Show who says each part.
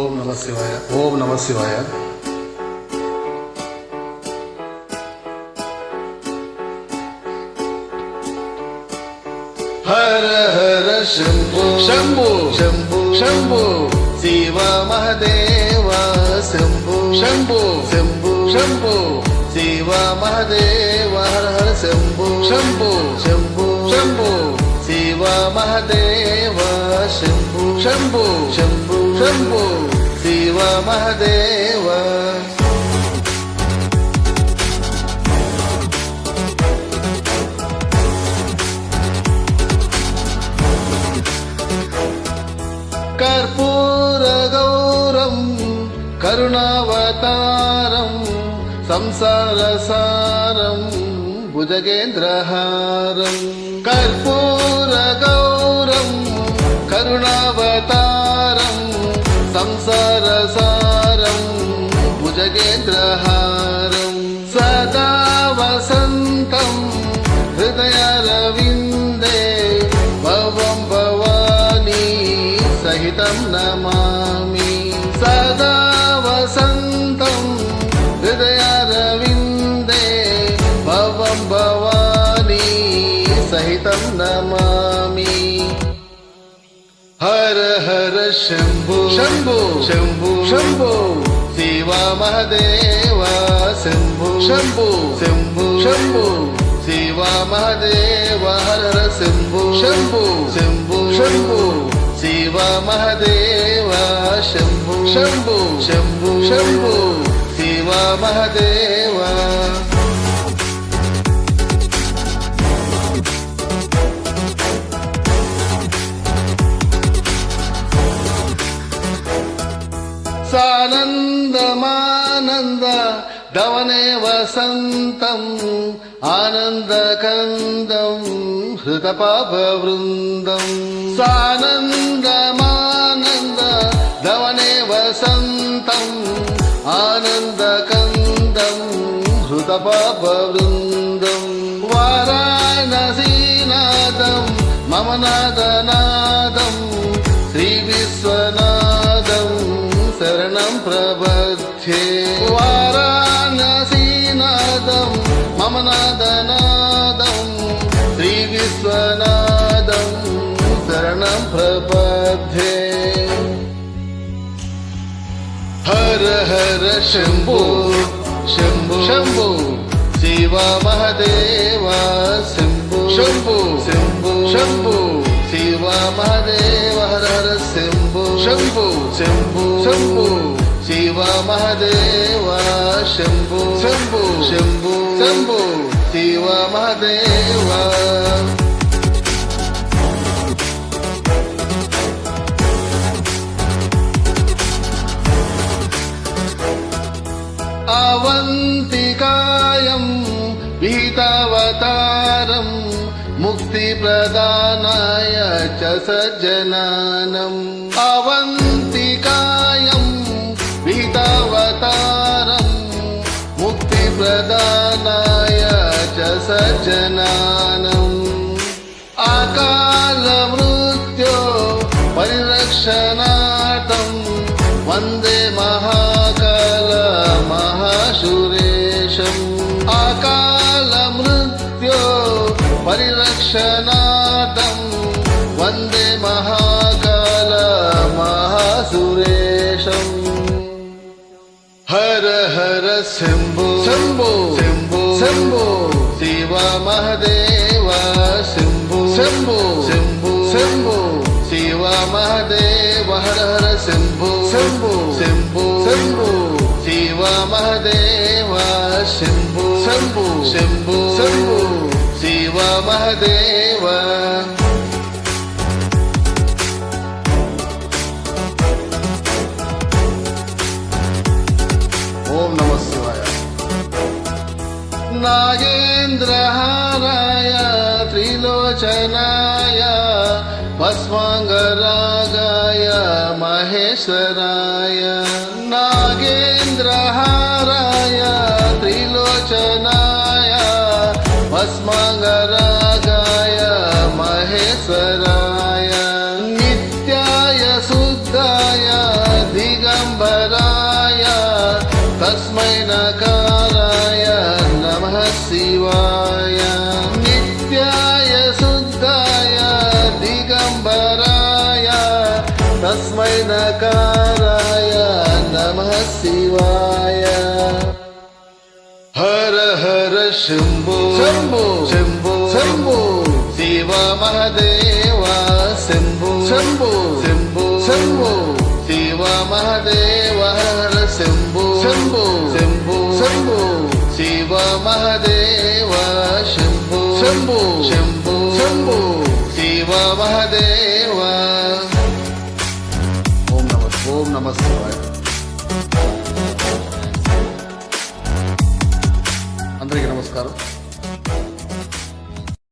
Speaker 1: ఓం నమ శివాయ. ఓం నమ శివాయ. హర హర శంభో శంభో శంభో శంభో శివ మహదేవ శంభో శంభో శంభో శంభో శివ మహదేవ హర హర శంభో శంభో శంభో శంభో శివ మహదేవ శంభో శంభో శంభో శంభో శివ మహదేవ. కర్పూర గౌరం కరుణావతారం సంసార సారం భుజగేంద్రహారం. కర్పూర గౌరం కరుణావతారం సంసార సారం భుజగేంద్రహారం. సదా వసంతం హృదయరవిందే భవం భవానీ సహితం నమామి. సదా వసంతం హృదయరవిందే భవం భవానీ సహితం నమామి. హర హర శంభో శంభో శంభో శంభో శివ మహదేవ శంభో శంభో శంభో శంభో శివ మహదేవ హర హర శంభో శంభో శంభో శంభో శివ మహదేవ శంభో శంభో శంభో శంభో శివ మహదేవ. సానందమానంద దవనే వసంతం ఆనందకందం హృతపాపవృందం. సానందమానంద దవనే వసంతం ఆనందకందం హృతపాపవృందం. వారాణసీనాదం మమ నాదనాదం శ్రీ విశ్వనాదం శరణం ప్రబధ్యే. వారాణసీనాదం మమ నాదనాదం శ్రీ విశ్వనాదం శరణం ప్రబధ్యే. హర హర శంభో శంభో శంభో శివ మహదేవ శంభో శంభో శంభో శంభో శివ మహదేవ హర హర శంభో శంభో శంభో శంభో శివ మహదేవ శంభో శంభో శంభో శంభో శివ మహదేవ. అవంతికాయం విహితావతారం ముక్తి ప్రదానాయ చ సజ్జనానం. అవంతికాయం విహితావతారం ముక్తి ప్రదానాయ చ సజ్జనానం. అకాల మృత్యో పరిరక్షణార్థం వందే మహాకాల మహాశూరేశం. అకాల మృత్యో పరిరక్షణార్థం వందే మహాకాల మహాసురేశం. హర హర శంభో శంభో శంభో శంభో శివ మహదేవ శంభో శంభో శంభో శంభో శివ మహదేవ హర హర శంభో శంభో శంభో శంభో శివ మహదేవ శంభో శంభో శంభో శంభో శివ మహదేవ. ఓం నమ శివాయ. నాగేంద్రహారాయ త్రిలోచనాయ భస్మాంగరాగాయ మహేశ్వరాయ. నాగేంద్రహారాయ త్రిలోచనాయ భస్మాంగరాగాయ మహేశ్వరాయ. నిత్యాయ శుద్ధాయ ధిగ तस्मै नकाराय नमः शिवाय हर हर शम्भो शम्भो शम्भो शम्भो शिव महादेवा शम्भो शम्भो शम्भो शम्भो शिव महादेव